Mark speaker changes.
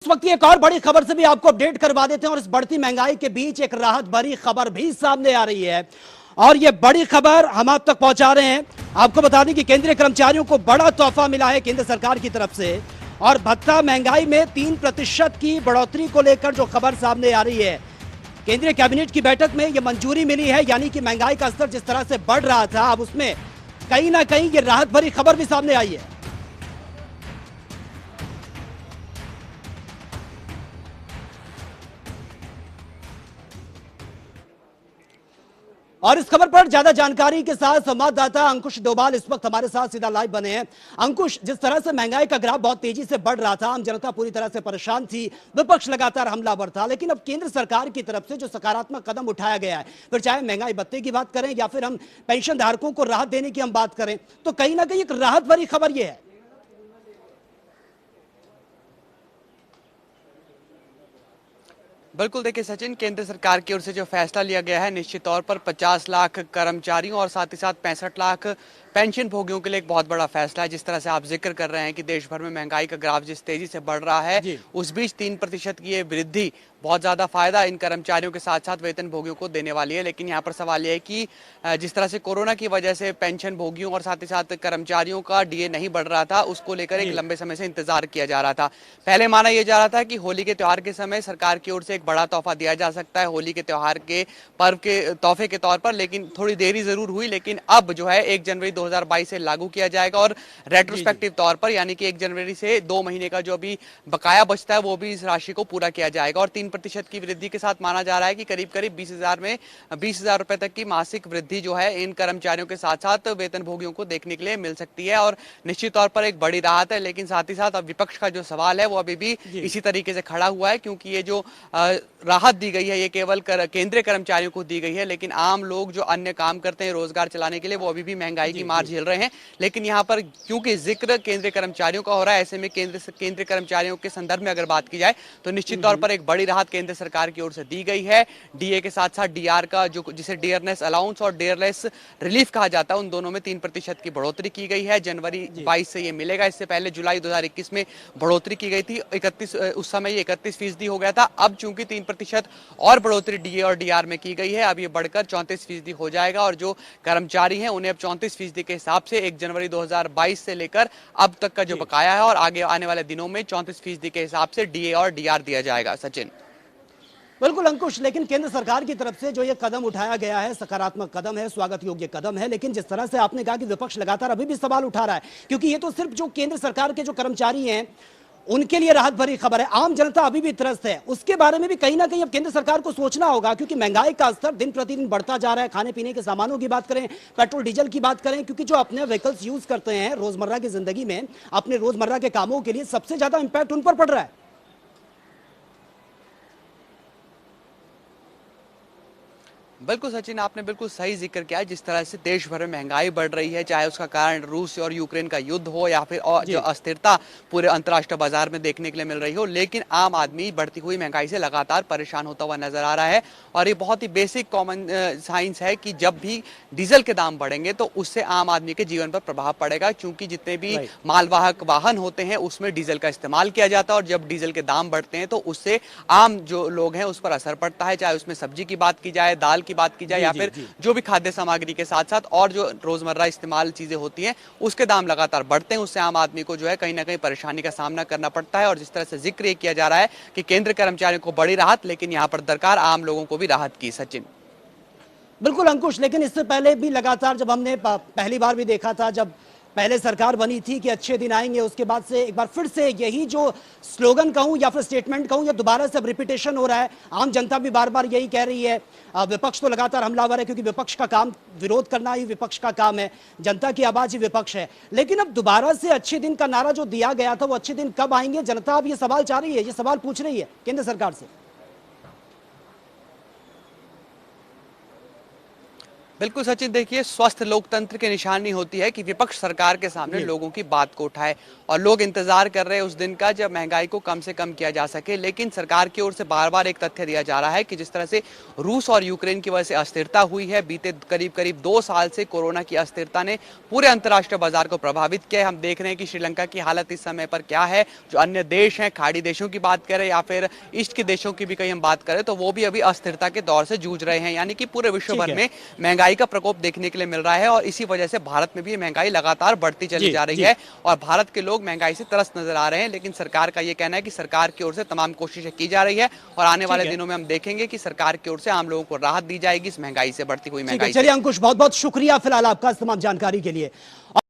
Speaker 1: इस वक्त एक और बड़ी खबर से भी आपको अपडेट करवा देते हैं और इस बढ़ती महंगाई के बीच एक राहत भरी खबर भी सामने आ रही है और ये बड़ी खबर हम आप तक पहुंचा रहे हैं। आपको बता दें कि केंद्रीय कर्मचारियों को बड़ा तोहफा मिला है केंद्र सरकार की तरफ से और भत्ता महंगाई में 3% की बढ़ोतरी को लेकर जो खबर सामने आ रही है, केंद्रीय कैबिनेट की बैठक में यह मंजूरी मिली है। यानी कि महंगाई का स्तर जिस तरह से बढ़ रहा था, अब उसमें कहीं ना कहीं ये राहत भरी खबर भी सामने आई है। और इस खबर पर ज्यादा जानकारी के साथ संवाददाता अंकुश डोभाल इस वक्त हमारे साथ सीधा लाइव बने हैं। अंकुश, जिस तरह से महंगाई का ग्राफ बहुत तेजी से बढ़ रहा था, आम जनता पूरी तरह से परेशान थी, विपक्ष लगातार हमलावर था, लेकिन अब केंद्र सरकार की तरफ से जो सकारात्मक कदम उठाया गया है, फिर चाहे महंगाई भत्ते की बात करें या फिर हम पेंशन धारकों को राहत देने की हम बात करें, तो कहीं ना कहीं एक राहत भरी खबर यह है।
Speaker 2: बिल्कुल, देखिए सचिन, केंद्र सरकार की ओर से जो फैसला लिया गया है, निश्चित तौर पर 50 लाख कर्मचारियों और साथ ही साथ 65 लाख पेंशन भोगियों के लिए एक बहुत बड़ा फैसला है। जिस तरह से आप जिक्र कर रहे हैं कि देश भर में महंगाई का ग्राफ जिस तेजी से बढ़ रहा है, उस बीच 3% की ये वृद्धि बहुत ज्यादा फायदा इन कर्मचारियों के साथ साथ वेतन भोगियों को देने वाली है। लेकिन यहाँ पर सवाल यह है कि जिस तरह से कोरोना की वजह से पेंशन भोगियों और साथ ही साथ कर्मचारियों का डीए नहीं बढ़ रहा था, उसको लेकर एक लंबे समय से इंतजार किया जा रहा था। पहले माना यह जा रहा था कि होली के त्योहार के समय सरकार की ओर से एक बड़ा तोहफा दिया जा सकता है होली के त्योहार के पर्व के तोहफे के तौर पर, लेकिन थोड़ी देरी जरूर हुई। लेकिन अब जो है 1 जनवरी 2022 से लागू किया जाएगा और रेट्रोस्पेक्टिव तौर पर, यानी कि 1 जनवरी से 2 महीने का जो अभी बकाया बचता है वो भी इस राशि को पूरा किया जाएगा। और 3% की वृद्धि के साथ माना जा रहा है कि करीब करीब 20,000 रुपए तक की मासिक वृद्धि जो है इन कर्मचारियों के साथ साथ वेतन भोगियों को देखने के लिए मिल सकती है और निश्चित तौर पर एक बड़ी राहत है। लेकिन साथ ही साथ अब विपक्ष का जो सवाल है वो अभी भी इसी तरीके से खड़ा हुआ है, क्योंकि ये जो राहत दी गई है ये केवल केंद्रीय कर्मचारियों को दी गई है, लेकिन आम लोग जो अन्य काम करते हैं रोजगार चलाने के लिए, वो अभी भी महंगाई की मार झेल रहे हैं। लेकिन यहाँ पर क्योंकि जिक्र केंद्रीय कर्मचारियों का हो रहा है, ऐसे में केंद्रीय कर्मचारियों के संदर्भ में अगर बात की जाए तो निश्चित तौर पर एक बड़ी राहत केंद्र सरकार की ओर से दी गई है। डीए के साथ साथ डीआर का, जो जिसे डियरनेस अलाउंस और डियरलेस रिलीफ कहा जाता है, उन दोनों में 3% की बढ़ोतरी की गई है। जनवरी 22 से ये मिलेगा। इससे पहले जुलाई 2021 में बढ़ोतरी की गई थी, 31 उस समय ये 31% हो गया था। अब चूंकि 3% और बढ़ोतरी डीए और डीआर में की गई है, अब ये बढ़कर 34% हो जाएगा और जो कर्मचारी हैं उन्हें अब 34% के हिसाब से 1 जनवरी 2022 से लेकर अब तक का जो बकाया है और आगे आने वाले दिनों में 34% के हिसाब से डीए और डीआर दिया जाएगा। सचिन।
Speaker 1: बिल्कुल अंकुश, लेकिन केंद्र सरकार की तरफ से जो ये कदम उठाया गया है सकारात्मक कदम है, स्वागत योग्य कदम है, लेकिन जिस तरह से आपने कहा कि विपक्ष लगातार अभी भी सवाल उठा रहा है, क्योंकि ये तो सिर्फ जो केंद्र सरकार के जो कर्मचारी हैं उनके लिए राहत भरी खबर है, आम जनता अभी भी त्रस्त है। उसके बारे में भी कहीं ना कहीं अब केंद्र सरकार को सोचना होगा, क्योंकि महंगाई का स्तर दिन प्रतिदिन बढ़ता जा रहा है। खाने पीने के सामानों की बात करें, पेट्रोल डीजल की बात करें, क्योंकि जो अपने व्हीकल्स यूज करते हैं रोजमर्रा की जिंदगी में, अपने रोजमर्रा के कामों के लिए, सबसे ज्यादा इंपैक्ट उन पर पड़ रहा है।
Speaker 2: बिल्कुल सचिन, आपने बिल्कुल सही जिक्र किया है। जिस तरह से देश भर में महंगाई बढ़ रही है, चाहे उसका कारण रूस और यूक्रेन का युद्ध हो या फिर और जो अस्थिरता पूरे अंतर्राष्ट्रीय बाजार में देखने के लिए मिल रही हो, लेकिन आम आदमी बढ़ती हुई महंगाई से लगातार परेशान होता हुआ नजर आ रहा है। और ये बहुत ही बेसिक कॉमन साइंस है कि जब भी डीजल के दाम बढ़ेंगे तो उससे आम आदमी के जीवन पर प्रभाव पड़ेगा, क्योंकि जितने भी मालवाहक वाहन होते हैं उसमें डीजल का इस्तेमाल किया जाता है और जब डीजल के दाम बढ़ते हैं तो उससे आम जो लोग हैं उस पर असर पड़ता है। चाहे उसमें सब्जी की बात की जाए, दाल की बात की जाए या फिर जो भी खाद्य सामग्री के साथ साथ और जो रोजमर्रा इस्तेमाल चीजें होती हैं उसके दाम लगातार बढ़ते हैं। उससे आम आदमी को जो है कहीं ना कहीं परेशानी का सामना करना पड़ता है। और जिस तरह से जिक्र किया जा रहा है कि केंद्र कर्मचारियों को बड़ी राहत, लेकिन यहाँ पर दरकार आम लोगों को भी राहत की। सचिन।
Speaker 1: बिल्कुल अंकुश, लेकिन इससे पहले भी लगातार जब हमने पहली बार भी देखा था, जब पहले सरकार बनी थी कि अच्छे दिन आएंगे, उसके बाद से एक बार फिर से यही जो स्लोगन कहूं या फिर स्टेटमेंट कहूं, या दोबारा से अब रिपीटेशन हो रहा है। आम जनता भी बार बार यही कह रही है। विपक्ष तो लगातार हमलावर है, क्योंकि विपक्ष का काम विरोध करना ही विपक्ष का काम है, जनता की आवाज ही विपक्ष है। लेकिन अब दोबारा से अच्छे दिन का नारा जो दिया गया था, वो अच्छे दिन कब आएंगे, जनता अब ये सवाल चाह रही है, ये सवाल पूछ रही है केंद्र सरकार से।
Speaker 2: बिल्कुल सचिन, देखिए स्वस्थ लोकतंत्र की निशानी होती है कि विपक्ष सरकार के सामने
Speaker 1: जी।
Speaker 2: लोगों की बात को उठाए और लोग इंतजार कर रहे हैं उस दिन का जब महंगाई को कम से कम किया जा सके। लेकिन सरकार की ओर से बार बार एक तथ्य दिया जा रहा है कि जिस तरह से रूस और यूक्रेन की वजह से अस्थिरता हुई है, बीते करीब करीब 2 साल से कोरोना की अस्थिरता ने पूरे अंतर्राष्ट्रीय बाजार को प्रभावित किया है। हम देख रहे हैं कि श्रीलंका की हालत इस समय पर क्या है। जो अन्य देश हैं, खाड़ी देशों की बात करें या फिर ईस्ट के देशों की भी कहीं हम बात करें, तो वो भी अभी अस्थिरता के दौर से जूझ रहे हैं। यानी कि पूरे विश्व
Speaker 1: ठीक
Speaker 2: भर
Speaker 1: है।
Speaker 2: में महंगाई का प्रकोप देखने के लिए मिल रहा है और इसी वजह से भारत में भी महंगाई लगातार बढ़ती चली
Speaker 1: जी,
Speaker 2: जा रही
Speaker 1: जी।
Speaker 2: है और भारत के लोग महंगाई से त्रस्त नजर आ रहे हैं। लेकिन सरकार का यह कहना है कि सरकार की ओर से तमाम कोशिशें की जा रही है और आने
Speaker 1: ठीक
Speaker 2: वाले
Speaker 1: है।
Speaker 2: दिनों में हम देखेंगे कि सरकार की ओर से आम लोगों को राहत दी जाएगी इस महंगाई से, बढ़ती हुई
Speaker 1: ठीक है,
Speaker 2: महंगाई
Speaker 1: चलिए
Speaker 2: से।
Speaker 1: अंकुश, बहुत बहुत शुक्रिया फिलहाल आपका इस तमाम जानकारी के लिए।